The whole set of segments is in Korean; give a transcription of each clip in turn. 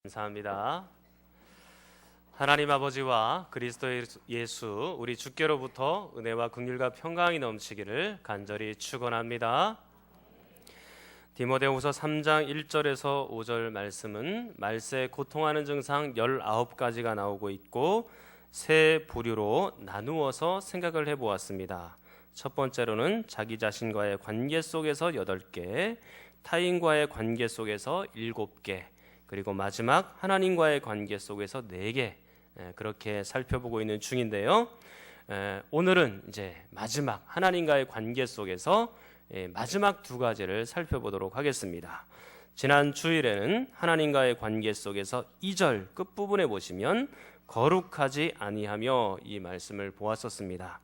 감사합니다. 하나님 아버지와 그리스도 예수 우리 주께로부터 은혜와 긍휼과 평강이 넘치기를 간절히 축원합니다. 디모데후서 3장 1절에서 5절 말씀은 말세에 고통하는 증상 19가지가 나오고 있고 세 부류로 나누어서 생각을 해보았습니다. 첫 번째로는 자기 자신과의 관계 속에서 8개, 타인과의 관계 속에서 7개, 그리고 마지막 하나님과의 관계 속에서 4개, 그렇게 살펴보고 있는 중인데요. 오늘은 이제 마지막 하나님과의 관계 속에서 마지막 2가지를 살펴보도록 하겠습니다. 지난 주일에는 하나님과의 관계 속에서 2절 끝부분에 보시면 거룩하지 아니하며 이 말씀을 보았었습니다.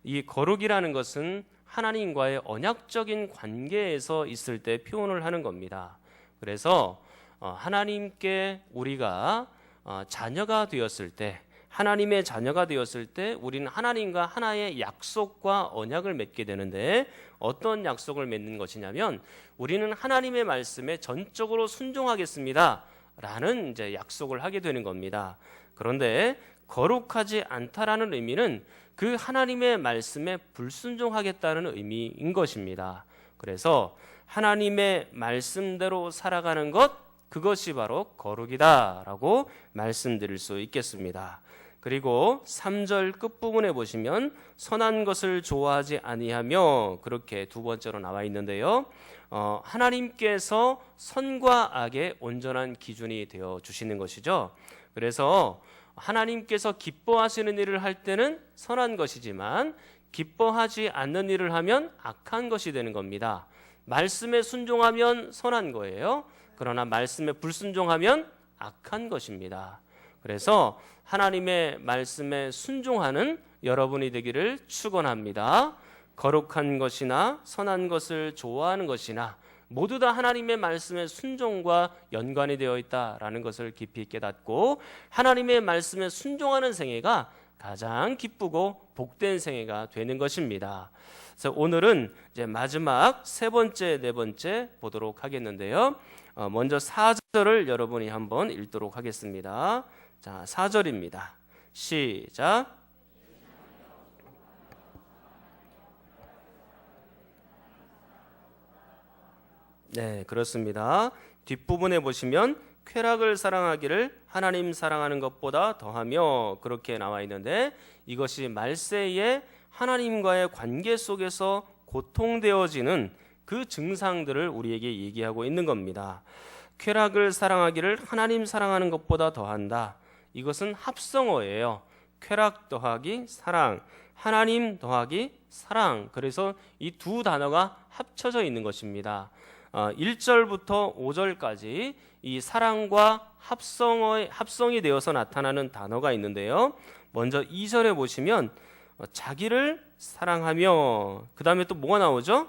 이 거룩이라는 것은 하나님과의 언약적인 관계에서 있을 때 표현을 하는 겁니다. 그래서 하나님께 우리가 자녀가 되었을 때, 하나님의 자녀가 되었을 때 우리는 하나님과 하나의 약속과 언약을 맺게 되는데, 어떤 약속을 맺는 것이냐면 우리는 하나님의 말씀에 전적으로 순종하겠습니다 라는 이제 약속을 하게 되는 겁니다. 그런데 거룩하지 않다라는 의미는 그 하나님의 말씀에 불순종하겠다는 의미인 것입니다. 그래서 하나님의 말씀대로 살아가는 것, 그것이 바로 거룩이다라고 말씀드릴 수 있겠습니다. 그리고 3절 끝부분에 보시면 선한 것을 좋아하지 아니하며, 그렇게 두 번째로 나와 있는데요. 하나님께서 선과 악의 온전한 기준이 되어 주시는 것이죠. 그래서 하나님께서 기뻐하시는 일을 할 때는 선한 것이지만 기뻐하지 않는 일을 하면 악한 것이 되는 겁니다. 말씀에 순종하면 선한 거예요. 그러나 말씀에 불순종하면 악한 것입니다. 그래서 하나님의 말씀에 순종하는 여러분이 되기를 축원합니다. 거룩한 것이나 선한 것을 좋아하는 것이나 모두 다 하나님의 말씀의 순종과 연관이 되어 있다라는 것을 깊이 깨닫고 하나님의 말씀에 순종하는 생애가 가장 기쁘고 복된 생애가 되는 것입니다. 그래서 오늘은 이제 마지막 3번째, 4번째 보도록 하겠는데요. 먼저 4절을 여러분이 한번 읽도록 하겠습니다. 자, 4절입니다. 시작. 네, 그렇습니다. 뒷부분에 보시면 쾌락을 사랑하기를 하나님 사랑하는 것보다 더하며, 그렇게 나와 있는데, 이것이 말세에 하나님과의 관계 속에서 고통되어지는 그 증상들을 우리에게 얘기하고 있는 겁니다. 쾌락을 사랑하기를 하나님 사랑하는 것보다 더한다. 이것은 합성어예요. 쾌락 더하기 사랑, 하나님 더하기 사랑. 그래서 이 두 단어가 합쳐져 있는 것입니다. 1절부터 5절까지 이 사랑과 합성이 되어서 나타나는 단어가 있는데요. 먼저 2절에 보시면 자기를 사랑하며, 그 다음에 또 뭐가 나오죠?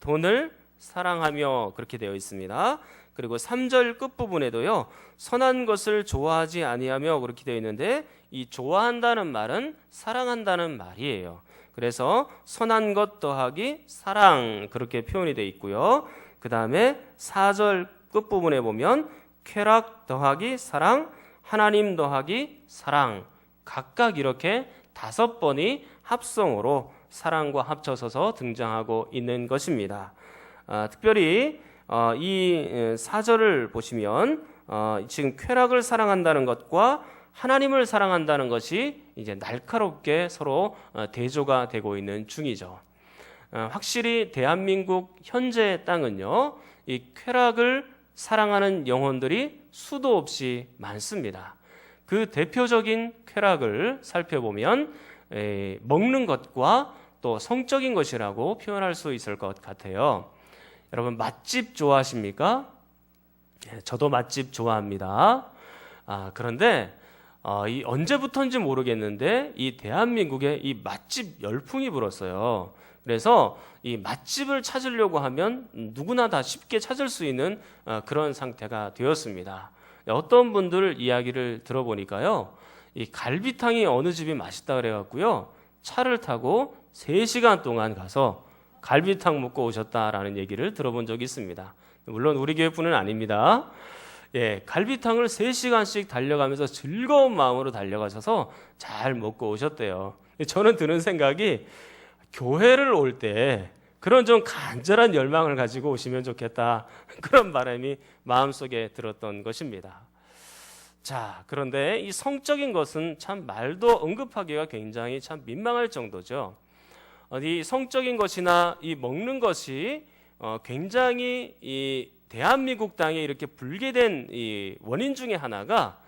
돈을 사랑하며, 그렇게 되어 있습니다. 그리고 3절 끝부분에도요, 선한 것을 좋아하지 아니하며, 그렇게 되어 있는데, 이 좋아한다는 말은 사랑한다는 말이에요. 그래서 선한 것 더하기 사랑, 그렇게 표현이 되어 있고요. 그 다음에 4절 끝부분에 보면 쾌락 더하기 사랑, 하나님 더하기 사랑, 각각 이렇게 5번이 합성으로 사랑과 합쳐서서 등장하고 있는 것입니다. 특별히 이 4절을 보시면 지금 쾌락을 사랑한다는 것과 하나님을 사랑한다는 것이 이제 날카롭게 서로 대조가 되고 있는 중이죠. 확실히 대한민국 현재 땅은요, 이 쾌락을 사랑하는 영혼들이 수도 없이 많습니다. 그 대표적인 쾌락을 살펴보면 먹는 것과 또 성적인 것이라고 표현할 수 있을 것 같아요. 여러분, 맛집 좋아하십니까? 저도 맛집 좋아합니다. 그런데 이 언제부터인지 모르겠는데 이 대한민국에 이 맛집 열풍이 불었어요. 그래서 이 맛집을 찾으려고 하면 누구나 다 쉽게 찾을 수 있는 그런 상태가 되었습니다. 어떤 분들 이야기를 들어보니까요, 이 갈비탕이 어느 집이 맛있다 그래갖고요, 차를 타고 3시간 동안 가서 갈비탕 먹고 오셨다라는 얘기를 들어본 적이 있습니다. 물론 우리 교회뿐은 아닙니다. 예, 갈비탕을 3시간씩 달려가면서 즐거운 마음으로 달려가셔서 잘 먹고 오셨대요. 저는 드는 생각이 교회를 올 때 그런 좀 간절한 열망을 가지고 오시면 좋겠다. 그런 바람이 마음속에 들었던 것입니다. 자, 그런데 이 성적인 것은 참 말도 언급하기가 굉장히 참 민망할 정도죠. 이 성적인 것이나 이 먹는 것이 굉장히 이 대한민국 땅에 이렇게 불게 된 이 원인 중에 하나가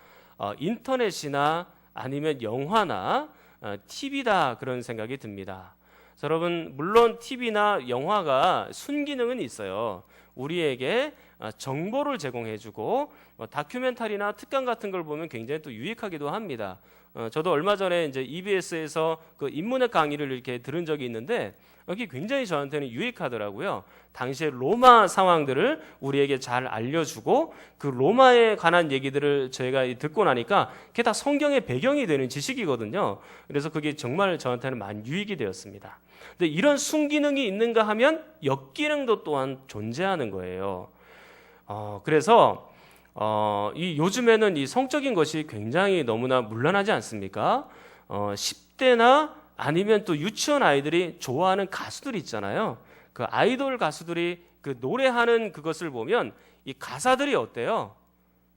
인터넷이나 아니면 영화나 TV다 그런 생각이 듭니다. 여러분, 물론 TV나 영화가 순기능은 있어요. 우리에게 정보를 제공해주고 다큐멘터리나 특강 같은 걸 보면 굉장히 또 유익하기도 합니다. 저도 얼마 전에 이제 EBS에서 그 인문학 강의를 이렇게 들은 적이 있는데 여기 굉장히 저한테는 유익하더라고요. 당시에 로마 상황들을 우리에게 잘 알려주고 그 로마에 관한 얘기들을 저희가 듣고 나니까 그게 다 성경의 배경이 되는 지식이거든요. 그래서 그게 정말 저한테는 많이 유익이 되었습니다. 근데 이런 순기능이 있는가 하면 역기능도 또한 존재하는 거예요. 그래서 이 요즘에는 이 성적인 것이 굉장히 너무나 문란하지 않습니까? 10대나 아니면 또 유치원 아이들이 좋아하는 가수들이 있잖아요. 그 아이돌 가수들이 그 노래하는 그것을 보면 이 가사들이 어때요?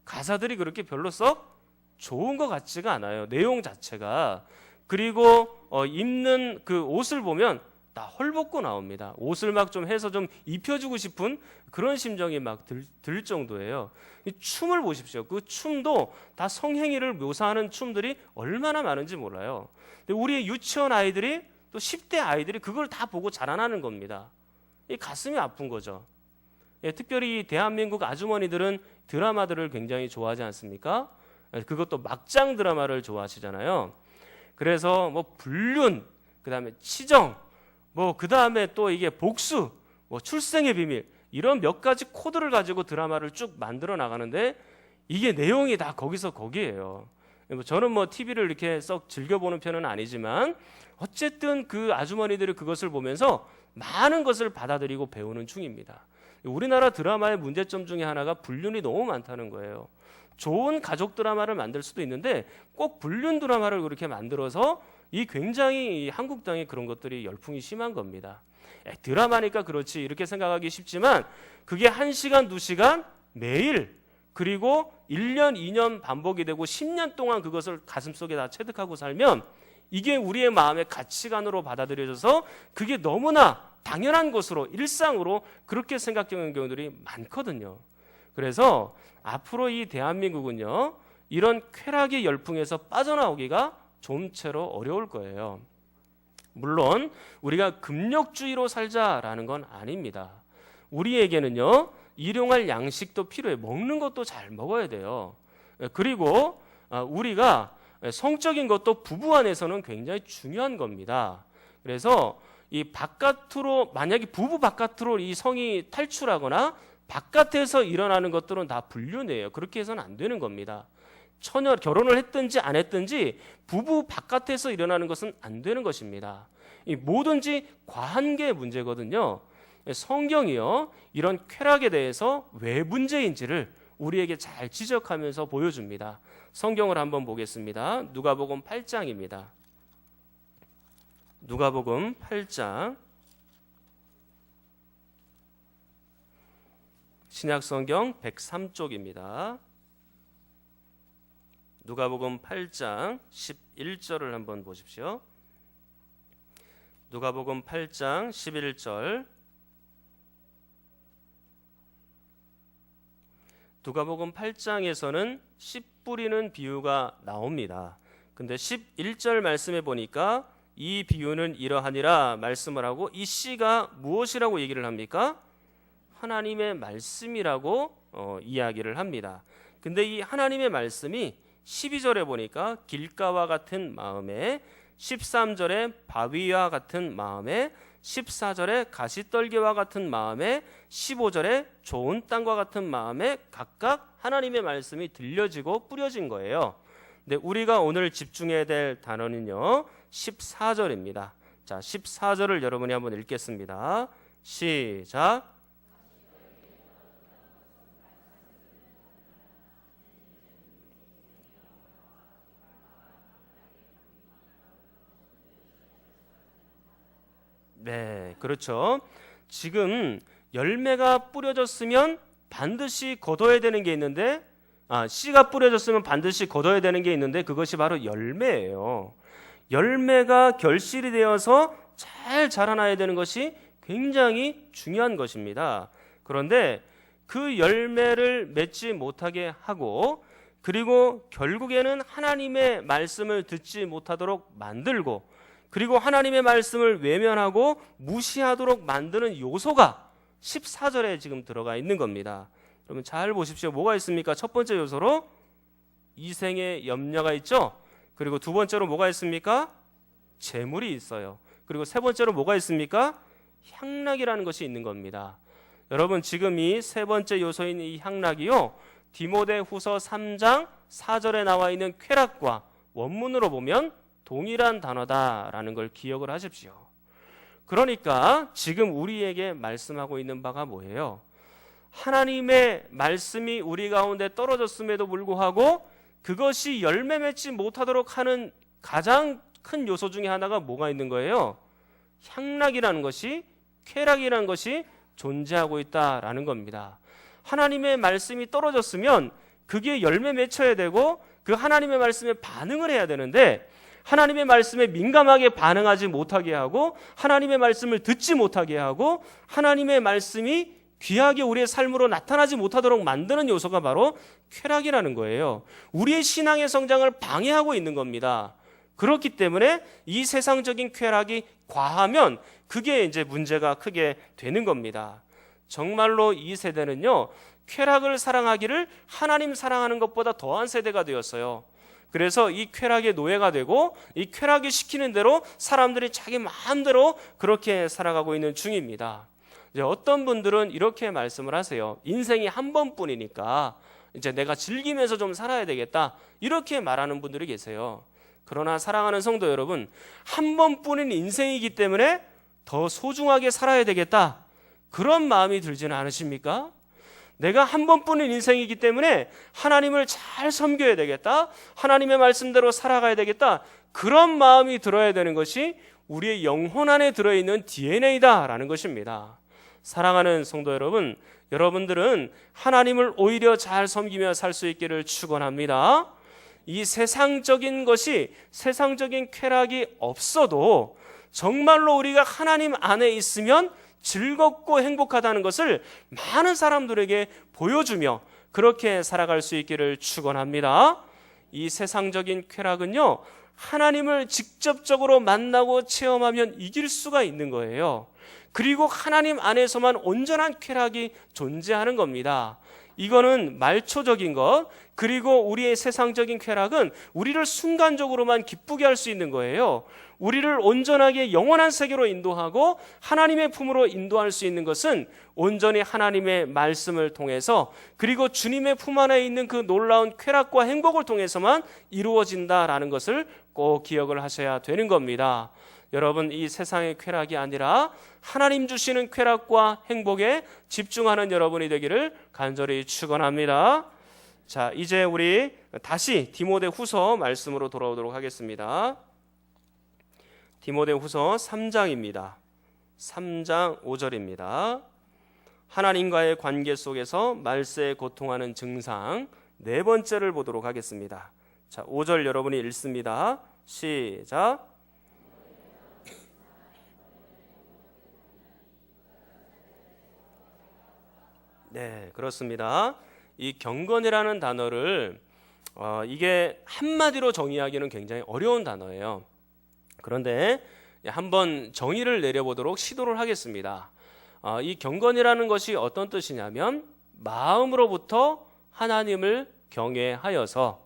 가사들이 그렇게 별로 썩 좋은 것 같지가 않아요. 내용 자체가. 그리고 입는 그 옷을 보면 다 헐벗고 나옵니다. 옷을 막 좀 해서 좀 입혀주고 싶은 그런 심정이 막 들 정도예요. 이 춤을 보십시오. 그 춤도 다 성행위를 묘사하는 춤들이 얼마나 많은지 몰라요. 근데 우리의 유치원 아이들이 또 10대 아이들이 그걸 다 보고 자라나는 겁니다. 이 가슴이 아픈 거죠. 예, 특별히 대한민국 아주머니들은 드라마들을 굉장히 좋아하지 않습니까? 그것도 막장 드라마를 좋아하시잖아요. 그래서 뭐 불륜, 그다음에 치정, 뭐 그다음에 또 이게 복수, 뭐 출생의 비밀 이런 몇 가지 코드를 가지고 드라마를 쭉 만들어 나가는데 이게 내용이 다 거기서 거기에요. 저는 뭐 TV를 이렇게 썩 즐겨보는 편은 아니지만 어쨌든 그 아주머니들이 그것을 보면서 많은 것을 받아들이고 배우는 중입니다. 우리나라 드라마의 문제점 중에 하나가 불륜이 너무 많다는 거예요. 좋은 가족 드라마를 만들 수도 있는데 꼭 불륜 드라마를 그렇게 만들어서 이 굉장히 한국 땅에 그런 것들이 열풍이 심한 겁니다. 드라마니까 그렇지 이렇게 생각하기 쉽지만 그게 1시간, 2시간 매일 그리고 1년, 2년 반복이 되고 10년 동안 그것을 가슴속에 다 체득하고 살면 이게 우리의 마음의 가치관으로 받아들여져서 그게 너무나 당연한 것으로 일상으로 그렇게 생각하는 경우들이 많거든요. 그래서 앞으로 이 대한민국은요 이런 쾌락의 열풍에서 빠져나오기가 좀채로 어려울 거예요. 물론 우리가 금욕주의로 살자라는 건 아닙니다. 우리에게는요 일용할 양식도 필요해. 먹는 것도 잘 먹어야 돼요. 그리고 우리가 성적인 것도 부부 안에서는 굉장히 중요한 겁니다. 그래서 이 바깥으로 만약에 부부 바깥으로 이 성이 탈출하거나 바깥에서 일어나는 것들은 다 불륜이에요. 그렇게 해서는 안 되는 겁니다. 처녀 결혼을 했든지 안 했든지 부부 바깥에서 일어나는 것은 안 되는 것입니다. 이 뭐든지 과한 게 문제거든요. 성경이요 이런 쾌락에 대해서 왜 문제인지를 우리에게 잘 지적하면서 보여줍니다. 성경을 한번 보겠습니다. 누가복음 8장입니다. 누가복음 8장 신약성경 103쪽입니다. 누가복음 8장 11절을 한번 보십시오. 누가복음 8장 11절 누가복음 8장에서는 씨 뿌리는 비유가 나옵니다. 근데 11절 말씀에 보니까 이 비유는 이러하니라 말씀을 하고 이 씨가 무엇이라고 얘기를 합니까? 하나님의 말씀이라고 이야기를 합니다. 근데 이 하나님의 말씀이 12절에 보니까 길가와 같은 마음에 13절에 바위와 같은 마음에 14절에 가시떨기와 같은 마음에 15절에 좋은 땅과 같은 마음에 각각 하나님의 말씀이 들려지고 뿌려진 거예요. 근데 우리가 오늘 집중해야 될 단어는요 14절입니다. 자, 14절을 여러분이 한번 읽겠습니다. 시작. 네, 그렇죠. 지금 열매가 뿌려졌으면 반드시 거둬야 되는 게 있는데, 씨가 뿌려졌으면 반드시 거둬야 되는 게 있는데 그것이 바로 열매예요. 열매가 결실이 되어서 잘 자라나야 되는 것이 굉장히 중요한 것입니다. 그런데 그 열매를 맺지 못하게 하고, 그리고 결국에는 하나님의 말씀을 듣지 못하도록 만들고, 그리고 하나님의 말씀을 외면하고 무시하도록 만드는 요소가 14절에 지금 들어가 있는 겁니다. 여러분 잘 보십시오. 뭐가 있습니까? 첫 번째 요소로 이생의 염려가 있죠. 그리고 두 번째로 뭐가 있습니까? 재물이 있어요. 그리고 세 번째로 뭐가 있습니까? 향락이라는 것이 있는 겁니다. 여러분 지금 이 세 번째 요소인 이 향락이요, 디모데후서 3장 4절에 나와 있는 쾌락과 원문으로 보면 동일한 단어다라는 걸 기억을 하십시오. 그러니까 지금 우리에게 말씀하고 있는 바가 뭐예요? 하나님의 말씀이 우리 가운데 떨어졌음에도 불구하고 그것이 열매 맺지 못하도록 하는 가장 큰 요소 중에 하나가 뭐가 있는 거예요? 향락이라는 것이, 쾌락이라는 것이 존재하고 있다라는 겁니다. 하나님의 말씀이 떨어졌으면 그게 열매 맺혀야 되고 그 하나님의 말씀에 반응을 해야 되는데, 하나님의 말씀에 민감하게 반응하지 못하게 하고 하나님의 말씀을 듣지 못하게 하고 하나님의 말씀이 귀하게 우리의 삶으로 나타나지 못하도록 만드는 요소가 바로 쾌락이라는 거예요. 우리의 신앙의 성장을 방해하고 있는 겁니다. 그렇기 때문에 이 세상적인 쾌락이 과하면 그게 이제 문제가 크게 되는 겁니다. 정말로 이 세대는요, 쾌락을 사랑하기를 하나님 사랑하는 것보다 더한 세대가 되었어요. 그래서 이 쾌락의 노예가 되고 이 쾌락이 시키는 대로 사람들이 자기 마음대로 그렇게 살아가고 있는 중입니다. 이제 어떤 분들은 이렇게 말씀을 하세요. 인생이 한 번뿐이니까 이제 내가 즐기면서 좀 살아야 되겠다, 이렇게 말하는 분들이 계세요. 그러나 사랑하는 성도 여러분, 한 번뿐인 인생이기 때문에 더 소중하게 살아야 되겠다, 그런 마음이 들지는 않으십니까? 내가 한 번뿐인 인생이기 때문에 하나님을 잘 섬겨야 되겠다, 하나님의 말씀대로 살아가야 되겠다, 그런 마음이 들어야 되는 것이 우리의 영혼 안에 들어있는 DNA다라는 것입니다. 사랑하는 성도 여러분, 여러분들은 하나님을 오히려 잘 섬기며 살 수 있기를 축원합니다. 이 세상적인 것이, 세상적인 쾌락이 없어도 정말로 우리가 하나님 안에 있으면 즐겁고 행복하다는 것을 많은 사람들에게 보여주며 그렇게 살아갈 수 있기를 축원합니다. 이 세상적인 쾌락은요, 하나님을 직접적으로 만나고 체험하면 이길 수가 있는 거예요. 그리고 하나님 안에서만 온전한 쾌락이 존재하는 겁니다. 이거는 말초적인 것, 그리고 우리의 세상적인 쾌락은 우리를 순간적으로만 기쁘게 할 수 있는 거예요. 우리를 온전하게 영원한 세계로 인도하고 하나님의 품으로 인도할 수 있는 것은 온전히 하나님의 말씀을 통해서, 그리고 주님의 품 안에 있는 그 놀라운 쾌락과 행복을 통해서만 이루어진다라는 것을 꼭 기억을 하셔야 되는 겁니다. 여러분, 이 세상의 쾌락이 아니라 하나님 주시는 쾌락과 행복에 집중하는 여러분이 되기를 간절히 축원합니다. 자, 이제 우리 다시 디모데후서 말씀으로 돌아오도록 하겠습니다. 디모데후서 3장입니다. 3장 5절입니다. 하나님과의 관계 속에서 말세에 고통하는 증상 네 번째를 보도록 하겠습니다. 자, 5절 여러분이 읽습니다. 시작. 네, 그렇습니다. 이 경건이라는 단어를 이게 한마디로 정의하기는 굉장히 어려운 단어예요. 그런데 한번 정의를 내려보도록 시도를 하겠습니다. 이 경건이라는 것이 어떤 뜻이냐면 마음으로부터 하나님을 경외하여서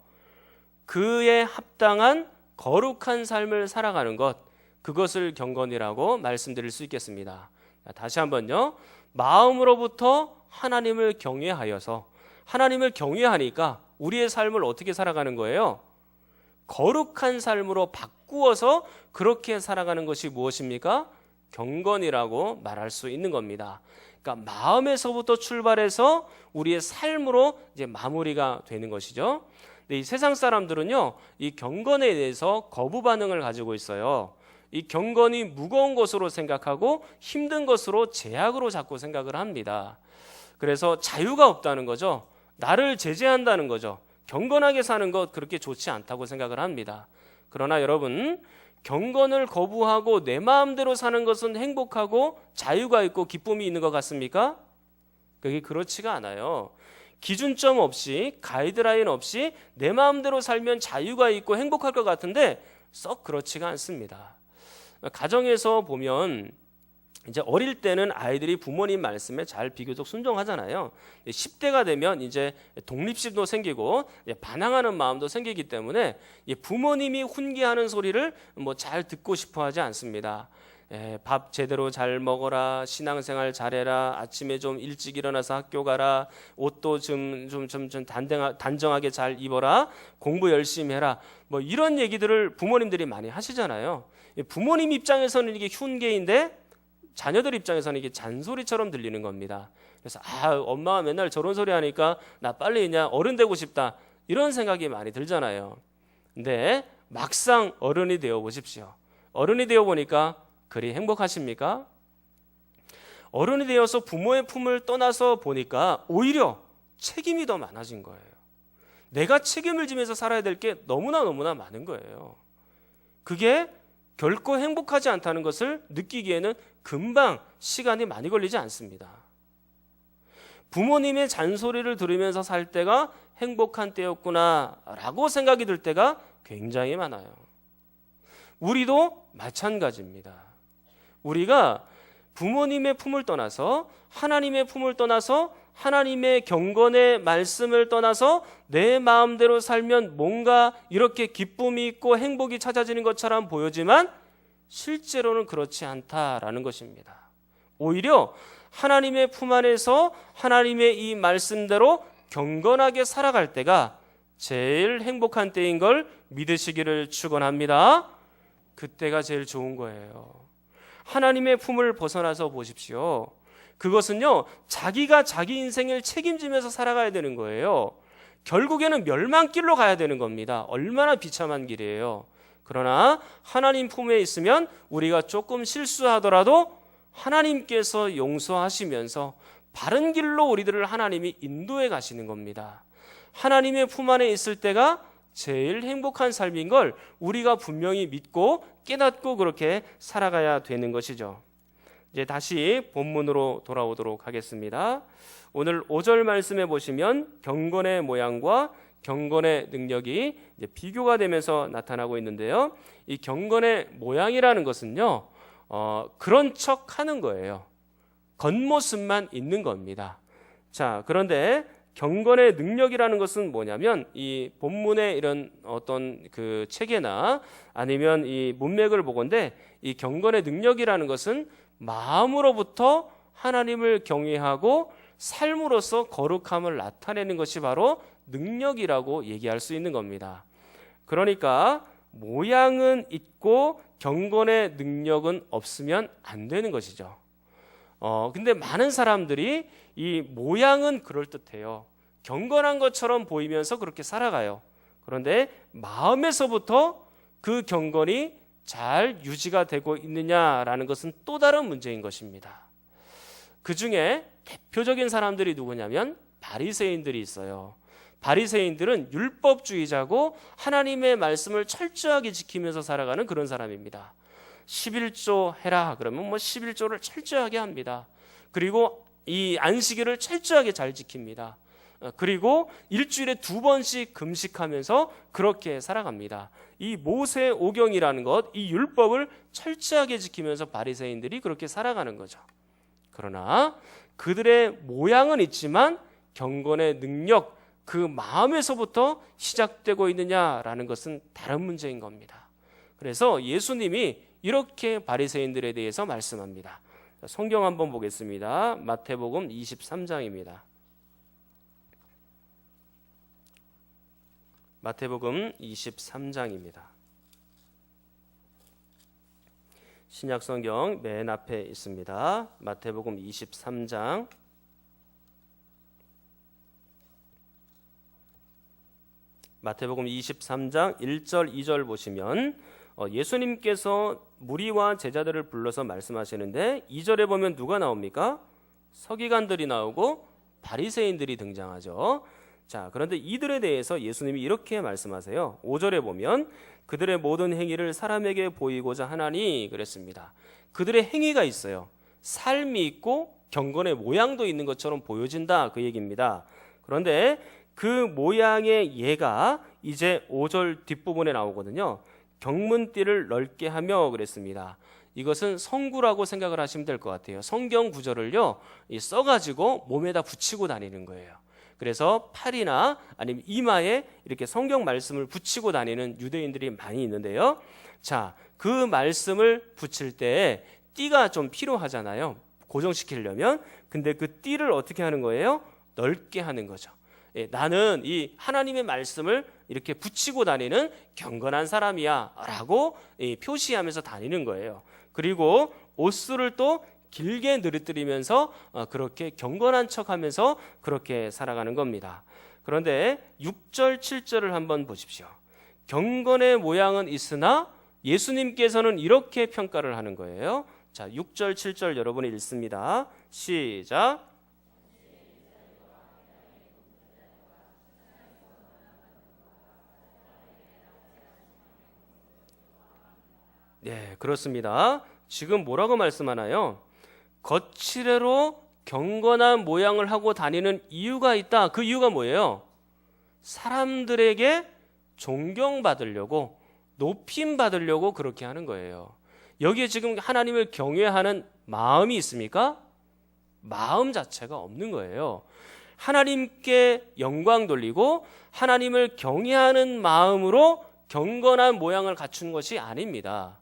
그에 합당한 거룩한 삶을 살아가는 것, 그것을 경건이라고 말씀드릴 수 있겠습니다. 다시 한번요. 마음으로부터 하나님을 경외하여서, 하나님을 경외하니까 우리의 삶을 어떻게 살아가는 거예요? 거룩한 삶으로 바꾸어서 그렇게 살아가는 것이 무엇입니까? 경건이라고 말할 수 있는 겁니다. 그러니까 마음에서부터 출발해서 우리의 삶으로 이제 마무리가 되는 것이죠. 근데 이 세상 사람들은요, 이 경건에 대해서 거부 반응을 가지고 있어요. 이 경건이 무거운 것으로 생각하고 힘든 것으로 제약으로 자꾸 생각을 합니다. 그래서 자유가 없다는 거죠. 나를 제재한다는 거죠. 경건하게 사는 것 그렇게 좋지 않다고 생각을 합니다. 그러나 여러분, 경건을 거부하고 내 마음대로 사는 것은 행복하고 자유가 있고 기쁨이 있는 것 같습니까? 그게 그렇지가 않아요. 기준점 없이, 가이드라인 없이 내 마음대로 살면 자유가 있고 행복할 것 같은데 썩 그렇지가 않습니다. 가정에서 보면 이제 어릴 때는 아이들이 부모님 말씀에 잘 비교적 순종하잖아요. 10대가 되면 이제 독립심도 생기고 반항하는 마음도 생기기 때문에 부모님이 훈계하는 소리를 뭐 잘 듣고 싶어 하지 않습니다. 밥 제대로 잘 먹어라, 신앙생활 잘해라, 아침에 좀 일찍 일어나서 학교 가라, 옷도 좀 단정하게 잘 입어라, 공부 열심히 해라, 뭐 이런 얘기들을 부모님들이 많이 하시잖아요. 부모님 입장에서는 이게 훈계인데 자녀들 입장에서는 이게 잔소리처럼 들리는 겁니다. 그래서 엄마가 맨날 저런 소리 하니까 나 빨리 그냥 어른 되고 싶다, 이런 생각이 많이 들잖아요. 근데 막상 어른이 되어 보십시오. 어른이 되어 보니까 그리 행복하십니까? 어른이 되어서 부모의 품을 떠나서 보니까 오히려 책임이 더 많아진 거예요. 내가 책임을 지면서 살아야 될 게 너무나 많은 거예요. 그게 결코 행복하지 않다는 것을 느끼기에는 금방 시간이 많이 걸리지 않습니다. 부모님의 잔소리를 들으면서 살 때가 행복한 때였구나 라고 생각이 들 때가 굉장히 많아요. 우리도 마찬가지입니다. 우리가 부모님의 품을 떠나서 하나님의 품을 떠나서 하나님의 경건의 말씀을 떠나서 내 마음대로 살면 뭔가 이렇게 기쁨이 있고 행복이 찾아지는 것처럼 보여지만 실제로는 그렇지 않다라는 것입니다. 오히려 하나님의 품 안에서 하나님의 이 말씀대로 경건하게 살아갈 때가 제일 행복한 때인 걸 믿으시기를 축원합니다. 그때가 제일 좋은 거예요. 하나님의 품을 벗어나서 보십시오. 그것은요, 자기가 자기 인생을 책임지면서 살아가야 되는 거예요. 결국에는 멸망길로 가야 되는 겁니다. 얼마나 비참한 길이에요. 그러나 하나님 품에 있으면 우리가 조금 실수하더라도 하나님께서 용서하시면서 바른 길로 우리들을 하나님이 인도해 가시는 겁니다. 하나님의 품 안에 있을 때가 제일 행복한 삶인 걸 우리가 분명히 믿고 깨닫고 그렇게 살아가야 되는 것이죠. 이제 다시 본문으로 돌아오도록 하겠습니다. 오늘 5절 말씀에 보시면 경건의 모양과 경건의 능력이 이제 비교가 되면서 나타나고 있는데요. 이 경건의 모양이라는 것은요, 그런 척 하는 거예요. 겉모습만 있는 겁니다. 자, 그런데 경건의 능력이라는 것은 뭐냐면 이 본문의 이런 어떤 그 체계나 아니면 이 문맥을 보건대 이 경건의 능력이라는 것은 마음으로부터 하나님을 경외하고 삶으로서 거룩함을 나타내는 것이 바로 능력이라고 얘기할 수 있는 겁니다. 그러니까 모양은 있고 경건의 능력은 없으면 안 되는 것이죠. 근데 많은 사람들이 이 모양은 그럴듯해요. 경건한 것처럼 보이면서 그렇게 살아가요. 그런데 마음에서부터 그 경건이 잘 유지가 되고 있느냐라는 것은 또 다른 문제인 것입니다. 그 중에 대표적인 사람들이 누구냐면 바리새인들이 있어요. 바리새인들은 율법주의자고 하나님의 말씀을 철저하게 지키면서 살아가는 그런 사람입니다. 11조 해라 그러면 11조를 철저하게 합니다. 그리고 이 안식일을 철저하게 잘 지킵니다. 그리고 일주일에 2번씩 금식하면서 그렇게 살아갑니다. 이 모세 오경이라는 것, 이 율법을 철저하게 지키면서 바리새인들이 그렇게 살아가는 거죠. 그러나 그들의 모양은 있지만 경건의 능력, 그 마음에서부터 시작되고 있느냐라는 것은 다른 문제인 겁니다. 그래서 예수님이 이렇게 바리새인들에 대해서 말씀합니다. 성경 한번 보겠습니다. 마태복음 23장입니다. 마태복음 23장입니다. 신약성경 맨 앞에 있습니다. 마태복음 23장 마태복음 23장 1절 2절 보시면 예수님께서 무리와 제자들을 불러서 말씀하시는데 2절에 보면 누가 나옵니까? 서기관들이 나오고 바리새인들이 등장하죠. 자, 그런데 이들에 대해서 예수님이 이렇게 말씀하세요. 5절에 보면 그들의 모든 행위를 사람에게 보이고자 하나니 그랬습니다. 그들의 행위가 있어요. 삶이 있고 경건의 모양도 있는 것처럼 보여진다, 그 얘기입니다. 그런데 그 모양의 예가 이제 5절 뒷부분에 나오거든요. 경문띠를 넓게 하며 그랬습니다. 이것은 성구라고 생각을 하시면 될 것 같아요. 성경 구절을요 써가지고 몸에다 붙이고 다니는 거예요. 그래서 팔이나 아니면 이마에 이렇게 성경 말씀을 붙이고 다니는 유대인들이 많이 있는데요. 자, 그 말씀을 붙일 때 띠가 좀 필요하잖아요. 고정시키려면. 근데 그 띠를 어떻게 하는 거예요? 넓게 하는 거죠. 나는 이 하나님의 말씀을 이렇게 붙이고 다니는 경건한 사람이야 라고 표시하면서 다니는 거예요. 그리고 옷수를 또 길게 늘어뜨리면서 그렇게 경건한 척하면서 그렇게 살아가는 겁니다. 그런데 6절 7절을 한번 보십시오. 경건의 모양은 있으나 예수님께서는 이렇게 평가를 하는 거예요. 자, 6절 7절 여러분이 읽습니다. 시작. 네, 그렇습니다. 지금 뭐라고 말씀하나요? 거칠애로 경건한 모양을 하고 다니는 이유가 있다. 그 이유가 뭐예요? 사람들에게 존경받으려고, 높임 받으려고 그렇게 하는 거예요. 여기에 지금 하나님을 경외하는 마음이 있습니까? 마음 자체가 없는 거예요. 하나님께 영광 돌리고 하나님을 경외하는 마음으로 경건한 모양을 갖춘 것이 아닙니다.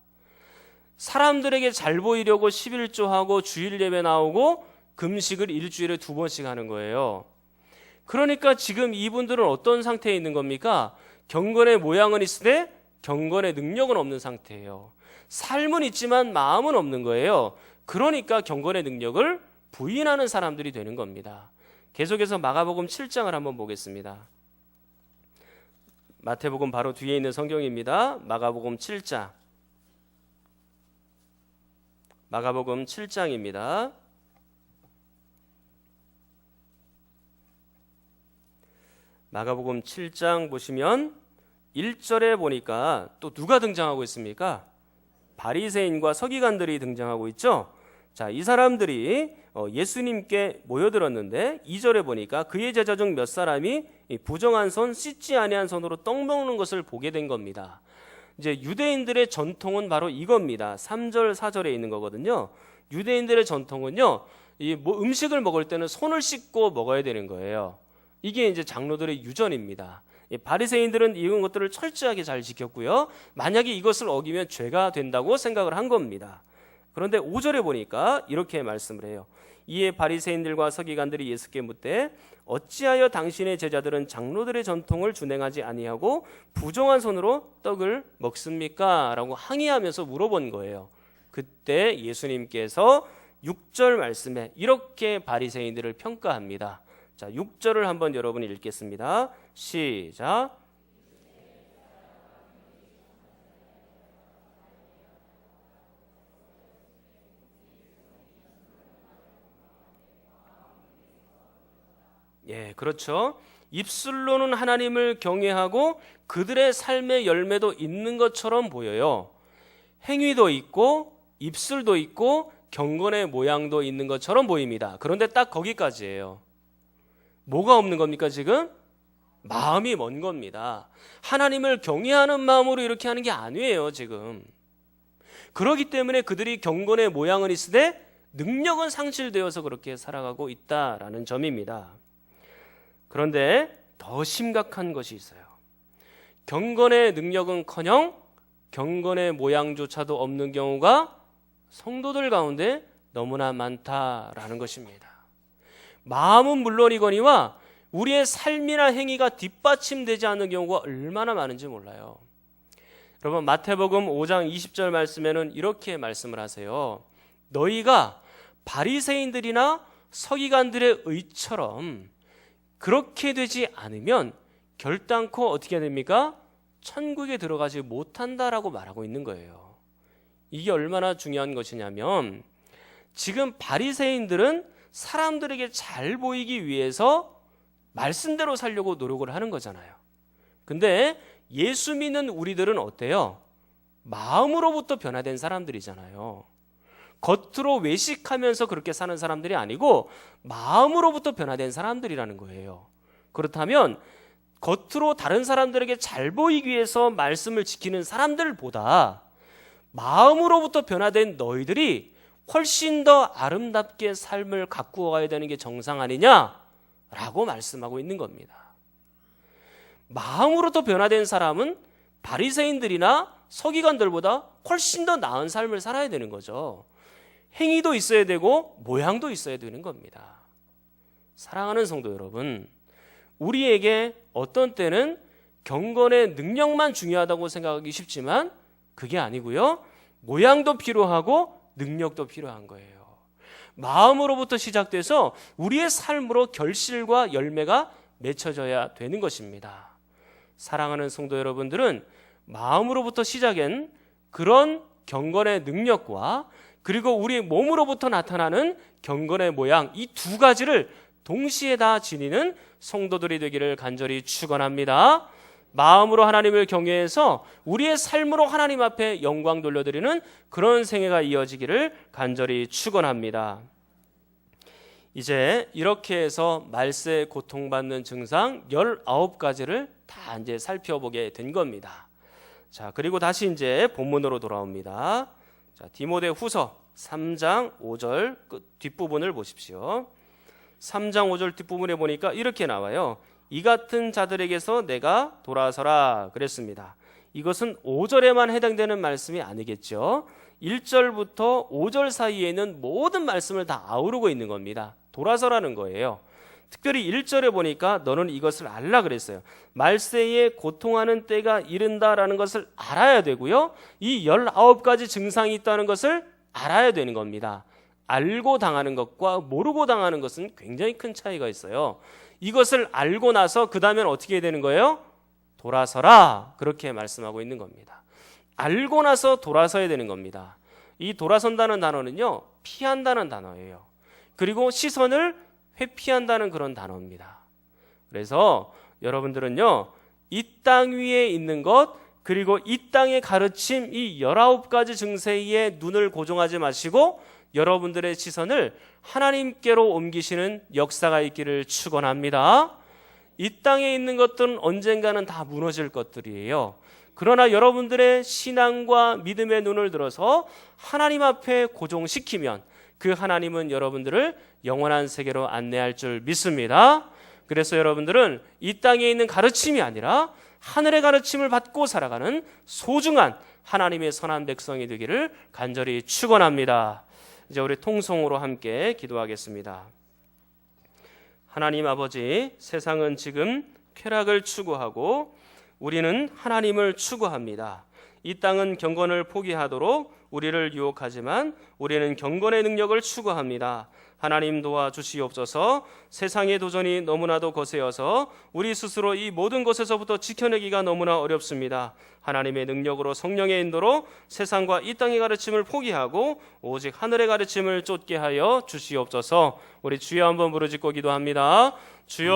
사람들에게 잘 보이려고 11조하고 주일 예배 나오고 금식을 일주일에 2번씩 하는 거예요. 그러니까 지금 이분들은 어떤 상태에 있는 겁니까? 경건의 모양은 있으되 경건의 능력은 없는 상태예요. 삶은 있지만 마음은 없는 거예요. 그러니까 경건의 능력을 부인하는 사람들이 되는 겁니다. 계속해서 마가복음 7장을 한번 보겠습니다. 마태복음 바로 뒤에 있는 성경입니다. 마가복음 7장. 마가복음 7장입니다. 마가복음 7장 보시면 1절에 보니까 또 누가 등장하고 있습니까? 바리새인과 서기관들이 등장하고 있죠. 자, 이 사람들이 예수님께 모여들었는데 2절에 보니까 그의 제자 중 몇 사람이 부정한 손, 씻지 아니한 손으로 떡 먹는 것을 보게 된 겁니다. 이제 유대인들의 전통은 바로 이겁니다. 3절, 4절에 있는 거거든요. 유대인들의 전통은요, 음식을 먹을 때는 손을 씻고 먹어야 되는 거예요. 이게 이제 장로들의 유전입니다. 바리새인들은 이런 것들을 철저하게 잘 지켰고요. 만약에 이것을 어기면 죄가 된다고 생각을 한 겁니다. 그런데 5절에 보니까 이렇게 말씀을 해요. 이에 바리새인들과 서기관들이 예수께 묻되 어찌하여 당신의 제자들은 장로들의 전통을 준행하지 아니하고 부정한 손으로 떡을 먹습니까? 라고 항의하면서 물어본 거예요. 그때 예수님께서 6절 말씀에 이렇게 바리새인들을 평가합니다. 자, 6절을 한번 여러분이 읽겠습니다. 시작. 예, 그렇죠. 입술로는 하나님을 경외하고 그들의 삶의 열매도 있는 것처럼 보여요. 행위도 있고 입술도 있고 경건의 모양도 있는 것처럼 보입니다. 그런데 딱 거기까지예요. 뭐가 없는 겁니까 지금? 마음이 먼 겁니다. 하나님을 경외하는 마음으로 이렇게 하는 게 아니에요 지금. 그렇기 때문에 그들이 경건의 모양은 있으되 능력은 상실되어서 그렇게 살아가고 있다라는 점입니다. 그런데 더 심각한 것이 있어요. 경건의 능력은커녕 경건의 모양조차도 없는 경우가 성도들 가운데 너무나 많다라는 것입니다. 마음은 물론이거니와 우리의 삶이나 행위가 뒷받침되지 않는 경우가 얼마나 많은지 몰라요. 여러분, 마태복음 5장 20절 말씀에는 이렇게 말씀을 하세요. 너희가 바리새인들이나 서기관들의 의처럼 그렇게 되지 않으면 결단코 어떻게 됩니까? 천국에 들어가지 못한다라고 말하고 있는 거예요. 이게 얼마나 중요한 것이냐면 지금 바리새인들은 사람들에게 잘 보이기 위해서 말씀대로 살려고 노력을 하는 거잖아요. 근데 예수 믿는 우리들은 어때요? 마음으로부터 변화된 사람들이잖아요. 겉으로 외식하면서 그렇게 사는 사람들이 아니고 마음으로부터 변화된 사람들이라는 거예요. 그렇다면 겉으로 다른 사람들에게 잘 보이기 위해서 말씀을 지키는 사람들보다 마음으로부터 변화된 너희들이 훨씬 더 아름답게 삶을 가꾸어 가야 되는 게 정상 아니냐라고 말씀하고 있는 겁니다. 마음으로부터 변화된 사람은 바리새인들이나 서기관들보다 훨씬 더 나은 삶을 살아야 되는 거죠. 행위도 있어야 되고 모양도 있어야 되는 겁니다. 사랑하는 성도 여러분, 우리에게 어떤 때는 경건의 능력만 중요하다고 생각하기 쉽지만 그게 아니고요, 모양도 필요하고 능력도 필요한 거예요. 마음으로부터 시작돼서 우리의 삶으로 결실과 열매가 맺혀져야 되는 것입니다. 사랑하는 성도 여러분들은 마음으로부터 시작한 그런 경건의 능력과 그리고 우리 몸으로부터 나타나는 경건의 모양, 이 두 가지를 동시에 다 지니는 성도들이 되기를 간절히 축원합니다. 마음으로 하나님을 경외해서 우리의 삶으로 하나님 앞에 영광 돌려드리는 그런 생애가 이어지기를 간절히 축원합니다. 이제 이렇게 해서 말세에 고통받는 증상 19가지를 다 이제 살펴보게 된 겁니다. 자, 그리고 다시 이제 본문으로 돌아옵니다. 자, 디모데후서 3장 5절 뒷부분을 보십시오. 3장 5절 뒷부분에 보니까 이렇게 나와요. 이 같은 자들에게서 내가 돌아서라 그랬습니다. 이것은 5절에만 해당되는 말씀이 아니겠죠. 1절부터 5절 사이에 있는 모든 말씀을 다 아우르고 있는 겁니다. 돌아서라는 거예요. 특별히 1절에 보니까 너는 이것을 알라 그랬어요. 말세에 고통하는 때가 이른다라는 것을 알아야 되고요, 이 19가지 증상이 있다는 것을 알아야 되는 겁니다. 알고 당하는 것과 모르고 당하는 것은 굉장히 큰 차이가 있어요. 이것을 알고 나서 그 다음엔 어떻게 해야 되는 거예요? 돌아서라, 그렇게 말씀하고 있는 겁니다. 알고 나서 돌아서야 되는 겁니다. 이 돌아선다는 단어는요, 피한다는 단어예요. 그리고 시선을 회피한다는 그런 단어입니다. 그래서 여러분들은요, 이 땅 위에 있는 것, 그리고 이 땅의 가르침, 이 19가지 증세에 눈을 고정하지 마시고 여러분들의 시선을 하나님께로 옮기시는 역사가 있기를 축원합니다. 이 땅에 있는 것들은 언젠가는 다 무너질 것들이에요. 그러나 여러분들의 신앙과 믿음의 눈을 들어서 하나님 앞에 고정시키면 그 하나님은 여러분들을 영원한 세계로 안내할 줄 믿습니다. 그래서 여러분들은 이 땅에 있는 가르침이 아니라 하늘의 가르침을 받고 살아가는 소중한 하나님의 선한 백성이 되기를 간절히 축원합니다. 이제 우리 통성으로 함께 기도하겠습니다. 하나님 아버지, 세상은 지금 쾌락을 추구하고 우리는 하나님을 추구합니다. 이 땅은 경건을 포기하도록 우리를 유혹하지만 우리는 경건의 능력을 추구합니다. 하나님 도와주시옵소서. 세상의 도전이 너무나도 거세어서 우리 스스로 이 모든 것에서부터 지켜내기가 너무나 어렵습니다. 하나님의 능력으로 성령의 인도로 세상과 이 땅의 가르침을 포기하고 오직 하늘의 가르침을 쫓게 하여 주시옵소서. 우리 주여 한번 부르짖고 기도합니다. 주여,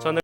저는